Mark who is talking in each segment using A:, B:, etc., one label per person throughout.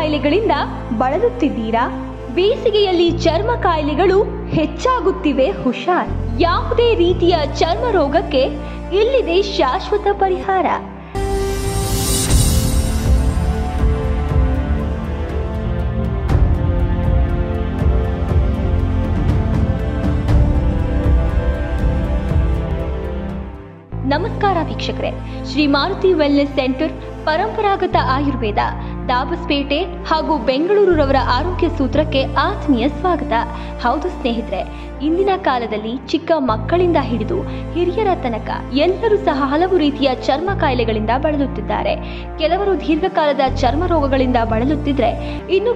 A: ಕಾಯಿಲೆಗಳಿಂದ ಬಳಲುತ್ತಿದ್ದೀರಾ? ಬೇಸಿಗೆಯಲ್ಲಿ ಚರ್ಮ ಕಾಯಿಲೆಗಳು ಹೆಚ್ಚಾಗುತ್ತಿವೆ, ಹುಷಾರ್. ಯಾವುದೇ ರೀತಿಯ ಚರ್ಮ ರೋಗಕ್ಕೆ ಇಲ್ಲಿದೆ ಶಾಶ್ವತ ಪರಿಹಾರ. ನಮಸ್ಕಾರ ವೀಕ್ಷಕರೇ, ಶ್ರೀ ಮಾರುತಿ ವೆಲ್ನೆಸ್ ಸೆಂಟರ್ ಪರಂಪರಾಗತ ಆಯುರ್ವೇದ, ದಾಬಸ್ಪೇಟೆ ಹಾಗೂ ಬೆಂಗಳೂರು ರವರ ಆರೋಗ್ಯ ಸೂತ್ರಕ್ಕೆ ಆತ್ಮೀಯ ಸ್ವಾಗತ. ಹೌದು ಸ್ನೇಹಿತರೆ, ಇಂದಿನ ಕಾಲದಲ್ಲಿ ಚಿಕ್ಕ ಮಕ್ಕಳಿಂದ ಹಿಡಿದು ಹಿರಿಯರ ತನಕ ಎಲ್ಲರೂ ಸಹ ಹಲವು ರೀತಿಯ ಚರ್ಮ ಕಾಯಿಲೆಗಳಿಂದ ಬಳಲುತ್ತಿದ್ದಾರೆ. ಕೆಲವರು ದೀರ್ಘಕಾಲದ ಚರ್ಮ ರೋಗಗಳಿಂದ ಬಳಲುತ್ತಿದ್ರೆ, ಇನ್ನು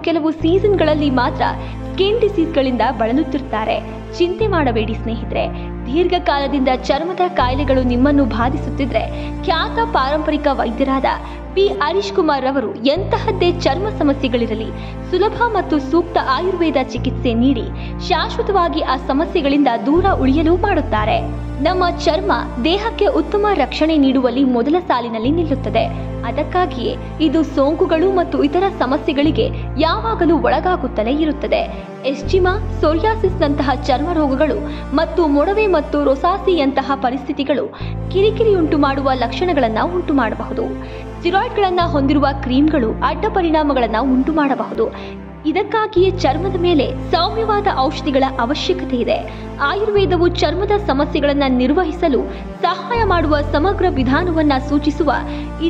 A: ಕೆಲವು ಸೀಸನ್ಗಳಲ್ಲಿ ಮಾತ್ರ ಸ್ಕಿನ್ ಡಿಸೀಸ್ಗಳಿಂದ ಬಳಲುತ್ತಿರ್ತಾರೆ. ಚಿಂತೆ ಮಾಡಬೇಡಿ ಸ್ನೇಹಿತರೆ, ದೀರ್ಘಕಾಲದಿಂದ ಚರ್ಮದ ಕಾಯಿಲೆಗಳು ನಿಮ್ಮನ್ನು ಬಾಧಿಸುತ್ತಿದ್ರೆ ಖ್ಯಾತ ಪಾರಂಪರಿಕ ವೈದ್ಯರಾದ ಪಿ ಹರೀಶ್ ಕುಮಾರ್ ಅವರು ಎಂತಹದ್ದೇ ಚರ್ಮ ಸಮಸ್ಯೆಗಳಿರಲಿ ಸುಲಭ ಮತ್ತು ಸೂಕ್ತ ಆಯುರ್ವೇದ ಚಿಕಿತ್ಸೆ ನೀಡಿ ಶಾಶ್ವತವಾಗಿ ಆ ಸಮಸ್ಯೆಗಳಿಂದ ದೂರ ಉಳಿಯಲು ಮಾಡುತ್ತಾರೆ. ನಮ್ಮ ಚರ್ಮ ದೇಹಕ್ಕೆ ಉತ್ತಮ ರಕ್ಷಣೆ ನೀಡುವಲ್ಲಿ ಮೊದಲ ಸಾಲಿನಲ್ಲಿ ನಿಲ್ಲುತ್ತದೆ. ಅದಕ್ಕಾಗಿಯೇ ಇದು ಸೋಂಕುಗಳು ಮತ್ತು ಇತರ ಸಮಸ್ಯೆಗಳಿಗೆ ಯಾವಾಗಲೂ ಒಳಗಾಗುತ್ತಲೇ ಇರುತ್ತದೆ. ಎಸ್ಜಿಮಾ, ಸೋರಿಯಾಸಿಸ್ನಂತಹ ಚರ್ಮ ರೋಗಗಳು ಮತ್ತು ಮೊಡವೆ ಮತ್ತು ರೊಸಾಸಿಯಂತಹ ಪರಿಸ್ಥಿತಿಗಳು ಕಿರಿಕಿರಿಯುಂಟು ಮಾಡುವ ಲಕ್ಷಣಗಳನ್ನು ಉಂಟು ಮಾಡಬಹುದು. ಸ್ಟೆರಾಯ್ಡ್ಗಳನ್ನು ಹೊಂದಿರುವ ಕ್ರೀಮ್ಗಳು ಅಡ್ಡ ಪರಿಣಾಮಗಳನ್ನು ಉಂಟು ಮಾಡಬಹುದು. ಇದಕ್ಕಾಗಿಯೇ ಚರ್ಮದ ಮೇಲೆ ಸೌಮ್ಯವಾದ ಔಷಧಿಗಳ ಅವಶ್ಯಕತೆ ಇದೆ. ಆಯುರ್ವೇದವು ಚರ್ಮದ ಸಮಸ್ಯೆಗಳನ್ನು ನಿರ್ವಹಿಸಲು ಸಹಾಯ ಮಾಡುವ ಸಮಗ್ರ ವಿಧಾನವನ್ನ ಸೂಚಿಸುವ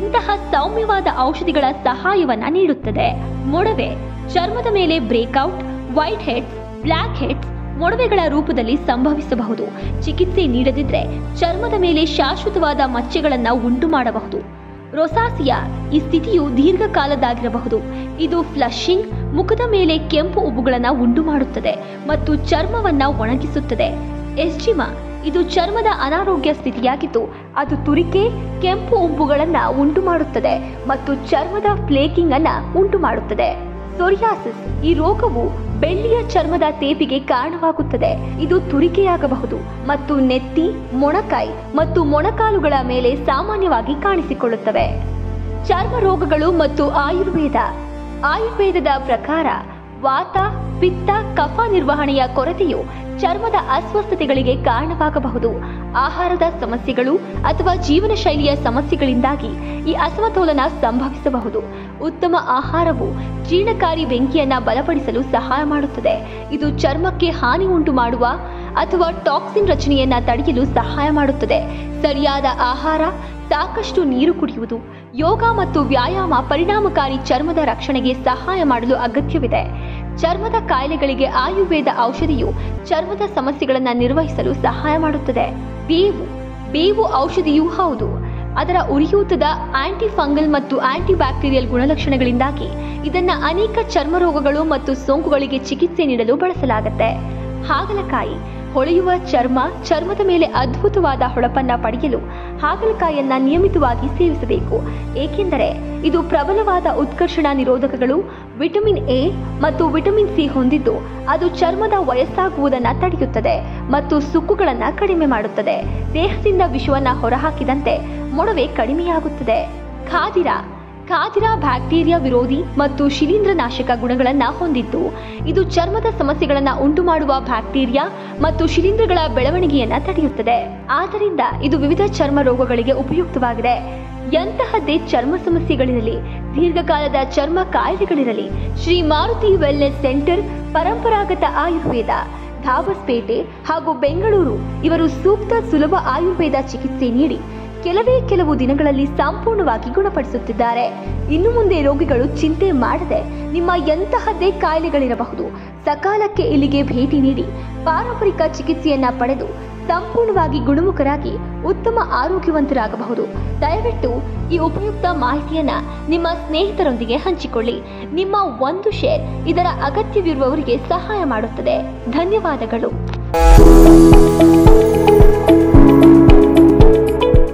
A: ಇಂತಹ ಸೌಮ್ಯವಾದ ಔಷಧಿಗಳ ಸಹಾಯವನ್ನ ನೀಡುತ್ತದೆ. ಮೊಡವೆ, ಚರ್ಮದ ಮೇಲೆ breakout, whiteheads, blackheads ಮೊಡವೆಗಳ ರೂಪದಲ್ಲಿ ಸಂಭವಿಸಬಹುದು. ಚಿಕಿತ್ಸೆ ನೀಡದಿದ್ರೆ ಚರ್ಮದ ಮೇಲೆ ಶಾಶ್ವತವಾದ ಮಚ್ಚೆಗಳನ್ನು ಉಂಟು ಮಾಡಬಹುದು. ರೊಸಾಸಿಯಾ, ಈ ಸ್ಥಿತಿಯು ದೀರ್ಘಕಾಲದಾಗಿರಬಹುದು. ಇದು ಫ್ಲಶಿಂಗ್, ಮುಖದ ಮೇಲೆ ಕೆಂಪು ಉಬ್ಬುಗಳನ್ನು ಉಂಟು ಮಾಡುತ್ತದೆ ಮತ್ತು ಚರ್ಮವನ್ನ ಒಣಗಿಸುತ್ತದೆ. ಎಸ್ಜಿಮಾ, ಇದು ಚರ್ಮದ ಅನಾರೋಗ್ಯ ಸ್ಥಿತಿಯಾಗಿದ್ದು ಅದು ತುರಿಕೆ, ಕೆಂಪು ಉಬ್ಬುಗಳನ್ನ ಉಂಟು ಮಾಡುತ್ತದೆ ಮತ್ತು ಚರ್ಮದ ಫ್ಲೇಕಿಂಗ್ ಅನ್ನ ಉಂಟು ಮಾಡುತ್ತದೆ. ಸೋರಿಯಾಸಿಸ್, ಈ ರೋಗವು ಬೆಳ್ಳಿಯ ಚರ್ಮದ ತೇಪಿಗೆ ಕಾರಣವಾಗುತ್ತದೆ. ಇದು ತುರಿಕೆಯಾಗಬಹುದು ಮತ್ತು ನೆತ್ತಿ, ಮೊಣಕೈ ಮತ್ತು ಮೊಣಕಾಲುಗಳ ಮೇಲೆ ಸಾಮಾನ್ಯವಾಗಿ ಕಾಣಿಸಿಕೊಳ್ಳುತ್ತವೆ. ಚರ್ಮ ರೋಗಗಳು ಮತ್ತು ಆಯುರ್ವೇದದ ಪ್ರಕಾರ ವಾತ, ಪಿತ್ತ, ಕಫ ನಿರ್ವಹಣೆಯ ಕೊರತೆಯು ಚರ್ಮದ ಅಸ್ವಸ್ಥತೆಗಳಿಗೆ ಕಾರಣವಾಗಬಹುದು. ಆಹಾರದ ಸಮಸ್ಯೆಗಳು ಅಥವಾ ಜೀವನ ಶೈಲಿಯ ಸಮಸ್ಯೆಗಳಿಂದಾಗಿ ಈ ಅಸಮತೋಲನ ಸಂಭವಿಸಬಹುದು. ಉತ್ತಮ ಆಹಾರವು ಜೀರ್ಣಕಾರಿ ಬೆಂಕಿಯನ್ನ ಬಲಪಡಿಸಲು ಸಹಾಯ ಮಾಡುತ್ತದೆ. ಇದು ಚರ್ಮಕ್ಕೆ ಹಾನಿ ಉಂಟು ಮಾಡುವ ಅಥವಾ ಟಾಕ್ಸಿನ್ ರಚನೆಯನ್ನ ತಡೆಯಲು ಸಹಾಯ ಮಾಡುತ್ತದೆ. ಸರಿಯಾದ ಆಹಾರ, ಸಾಕಷ್ಟು ನೀರು ಕುಡಿಯುವುದು, ಯೋಗ ಮತ್ತು ವ್ಯಾಯಾಮ ಪರಿಣಾಮಕಾರಿ ಚರ್ಮದ ರಕ್ಷಣೆಗೆ ಸಹಾಯ ಮಾಡಲು ಅಗತ್ಯವಿದೆ. ಚರ್ಮದ ಕಾಯಿಲೆಗಳಿಗೆ ಆಯುರ್ವೇದ ಔಷಧಿಯು ಚರ್ಮದ ಸಮಸ್ಯೆಗಳನ್ನು ನಿರ್ವಹಿಸಲು ಸಹಾಯ ಮಾಡುತ್ತದೆ. ಬೇವು ಔಷಧಿಯೂ ಹೌದು. ಅದರ ಉರಿಯೂತದ ಆಂಟಿ ಫಂಗಲ್ ಮತ್ತು ಆಂಟಿ ಬ್ಯಾಕ್ಟೀರಿಯಲ್ ಗುಣಲಕ್ಷಣಗಳಿಂದಾಗಿ ಇದನ್ನ ಅನೇಕ ಚರ್ಮ ರೋಗಗಳು ಮತ್ತು ಸೋಂಕುಗಳಿಗೆ ಚಿಕಿತ್ಸೆ ನೀಡಲು ಬಳಸಲಾಗುತ್ತೆ. ಹಾಗಲಕಾಯಿ, ಹೊಳೆಯುವ ಚರ್ಮದ ಮೇಲೆ ಅದ್ಭುತವಾದ ಹೊಳಪನ್ನ ಪಡೆಯಲು ಹಾಗಲಕಾಯಿಯನ್ನ ನಿಯಮಿತವಾಗಿ ಸೇವಿಸಬೇಕು. ಏಕೆಂದರೆ ಇದು ಪ್ರಬಲವಾದ ಉತ್ಕರ್ಷಣ ನಿರೋಧಕಗಳು, ವಿಟಮಿನ್ ಎ ಮತ್ತು ವಿಟಮಿನ್ ಸಿ ಹೊಂದಿದ್ದು ಅದು ಚರ್ಮದ ವಯಸ್ಸಾಗುವುದನ್ನು ತಡೆಯುತ್ತದೆ ಮತ್ತು ಸುಕ್ಕುಗಳನ್ನು ಕಡಿಮೆ ಮಾಡುತ್ತದೆ. ದೇಹದಿಂದ ವಿಷವನ್ನ ಹೊರಹಾಕಿದಂತೆ ಮೊಡವೆ ಕಡಿಮೆಯಾಗುತ್ತದೆ. ಖಾದಿರ ಬ್ಯಾಕ್ಟೀರಿಯಾ ವಿರೋಧಿ ಮತ್ತು ಶಿಲೀಂಧ್ರನಾಶಕ ಗುಣಗಳನ್ನು ಹೊಂದಿದ್ದು ಇದು ಚರ್ಮದ ಸಮಸ್ಯೆಗಳನ್ನು ಉಂಟು ಮಾಡುವ ಬ್ಯಾಕ್ಟೀರಿಯಾ ಮತ್ತು ಶಿಲೀಂಧ್ರಗಳ ಬೆಳವಣಿಗೆಯನ್ನು ತಡೆಯುತ್ತದೆ. ಆದ್ದರಿಂದ ಇದು ವಿವಿಧ ಚರ್ಮ ರೋಗಗಳಿಗೆ ಉಪಯುಕ್ತವಾಗಿದೆ. ಎಂತಹದ್ದೇ ಚರ್ಮ ಸಮಸ್ಯೆಗಳಿರಲಿ, ದೀರ್ಘಕಾಲದ ಚರ್ಮ ಕಾಯಿಲೆಗಳಿರಲಿ, ಶ್ರೀ ಮಾರುತಿ ವೆಲ್ನೆಸ್ ಸೆಂಟರ್ ಪರಂಪರಾಗತ ಆಯುರ್ವೇದ, ದಾಬಸ್ಪೇಟೆ ಹಾಗೂ ಬೆಂಗಳೂರು ಇವರು ಸೂಕ್ತ ಸುಲಭ ಆಯುರ್ವೇದ ಚಿಕಿತ್ಸೆ ನೀಡಿ ಕೆಲವು ದಿನಗಳಲ್ಲಿ ಸಂಪೂರ್ಣವಾಗಿ ಗುಣಪಡಿಸುತ್ತಿದ್ದಾರೆ. ಇನ್ನು ಮುಂದೆ ರೋಗಿಗಳು ಚಿಂತೆ ಮಾಡದೆ ನಿಮ್ಮ ಎಂತಹದ್ದೇ ಕಾಯಿಲೆಗಳಿರಬಹುದು ಸಕಾಲಕ್ಕೆ ಇಲ್ಲಿಗೆ ಭೇಟಿ ನೀಡಿ ಪಾರಂಪರಿಕ ಚಿಕಿತ್ಸೆಯನ್ನ ಪಡೆದು ಸಂಪೂರ್ಣವಾಗಿ ಗುಣಮುಖರಾಗಿ ಉತ್ತಮ ಆರೋಗ್ಯವಂತರಾಗಬಹುದು. ದಯವಿಟ್ಟು ಈ ಉಪಯುಕ್ತ ಮಾಹಿತಿಯನ್ನ ನಿಮ್ಮ ಸ್ನೇಹಿತರೊಂದಿಗೆ ಹಂಚಿಕೊಳ್ಳಿ. ನಿಮ್ಮ ಒಂದು ಶೇರ್ ಇದರ ಅಗತ್ಯವಿರುವವರಿಗೆ ಸಹಾಯ ಮಾಡುತ್ತದೆ. ಧನ್ಯವಾದಗಳು.